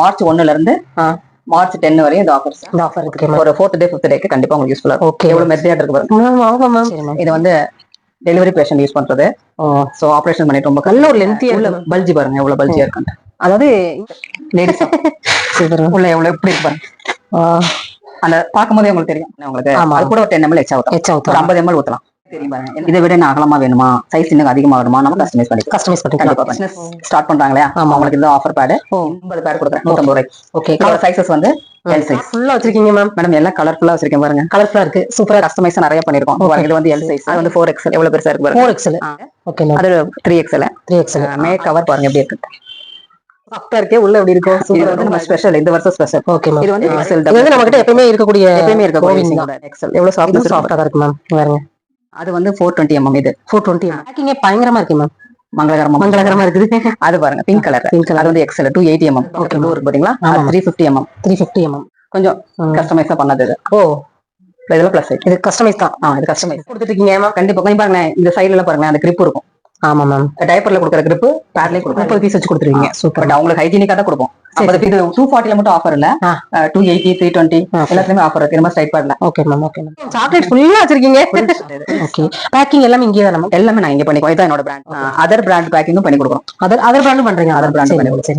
March 1ல இருந்து March 10 வரையும் இந்த ஆஃபர்ஸ். இந்த ஆஃபர் இருக்கு. ஒரு 4th டே 5th டேக்கு கண்டிப்பா உங்களுக்கு யூஸ்ஃபுல்லா இருக்கும். ஓகே. எவ்வளவு மெர்சியா இருக்கு பாருங்க. இது வந்து டெலிவரி பேஷண்ட் யூஸ் பண்றது. சோ ஆபரேஷன் பண்ணிட்டு ரொம்ப நல்ல ஒரு லென்த்தியா உள்ள பல்ஜி பாருங்க எவ்வளவு பல்ஜியா இருக்கு. அதாவது லேடிஸ் உள்ள எவ்வளவு எப்படி இருக்கு பாருங்க. அந்த பாக்கும்போதே உங்களுக்கு தெரியும். உங்களுக்கு அது கூட ஒரு 10 ml எச்சா ஊத்தலாம். ஒரு 50 ml ஊத்தலாம். தெரியும் பாருங்க. இதை விட என்ன அகலமா வேணுமா, சைஸ் இன்னும் அதிகமா வேணுமா, நம்ம கஸ்டமைஸ் பண்ணிக்கலாம். பிசினஸ் ஸ்டார்ட் பண்றாங்களே அவங்களுக்கு இந்த ஆஃபர் பேட் 50 பேட் கொடுக்குறேன் 150 ரூபாய். ஓகே. கலர் சைஸஸ் வந்து L சைஸ் ஃபுல்லா வச்சிருக்கீங்க மேடம். எல்லாம் கலர்ஃபுல்லா வச்சிருக்கேன் பாருங்க. கலர்ஃபுல்லா இருக்கு. சூப்பரா கஸ்டமைஸ் நிறைய பண்ணிருக்கோம். பாருங்க இது வந்து L சைஸ். அது வந்து 4XL எவ்வளவு பெருசா இருக்கு பாருங்க. 4XL. ஓகே. அது 3XL. மே கவர் பாருங்க எப்படி இருக்கு. சாஃப்ட்டா இருக்கே. உள்ள எப்படி இருக்கும். சூப்பரா இருக்கு. நம்ம ஸ்பெஷல் இந்த வருஷம் ஸ்பெஷல். Okay ma'am. இது வந்து XL. இது வந்து நமக்கிட்ட எப்பவுமே இருக்கக்கூடிய XL. எவ்வளவு சாஃப்ட்டா இருக்கு மேம். பாருங்க. அது வந்து 420 mm. இது 420 mm. பேக்கிங்கே பயங்கரமா இருக்கு மேம். மங்களகரமா இருக்குது. அது பாருங்க பிங்க் கலர். அது வந்து XL 280 mm. ஓகே ப்ளூ இருக்கு பாத்தீங்களா. 350 mm. 350 mm. கொஞ்சம் கஸ்டமைஸா பண்ணது இது. இதெல்லாம் பிளஸ் சைஸ். இது கஸ்டமைஸ் தான். இது கஸ்டமைஸ் கொடுத்துட்டு இருக்கீங்க மேம். கண்டிப்பா கொஞ்சம் பாருங்க. இந்த சைடுல பாருங்க அந்த கிரிப் இருக்கும். ஆமா மேம். டைப்பர்ல கொடுக்குற கிரிப் பேட்லயே கொடுப்போம். 30 பீஸ் வச்சு கொடுத்துருவீங்க. சூப்பர். பட் அவங்களுக்கு ஹைஜீனிக்கா தான் கொடுப்போம். அது 240ல மட்டும் ஆஃபர் இல்ல. 280 320 எல்லாத்துலயுமே ஆஃபர் இருக்கு. நம்ம ஸ்ட்ரைட் பேட்ல. Okay ma'am. Okay ma'am. Chocolate ஃபுல்லா வச்சிருக்கீங்க. ஓகே. பேக்கிங் எல்லாம் இங்கே தான். எல்லாமே நான் இங்க பண்ணிக்குவோம். இதான் என்னோட பிராண்ட். அதர் பிராண்ட் பேக்கிங்கும் பண்ணி கொடுக்குறோம். அதர் பிராண்டும் பண்றீங்க. அதர் பிராண்ட் பண்ணி கொடுக்குறோம்.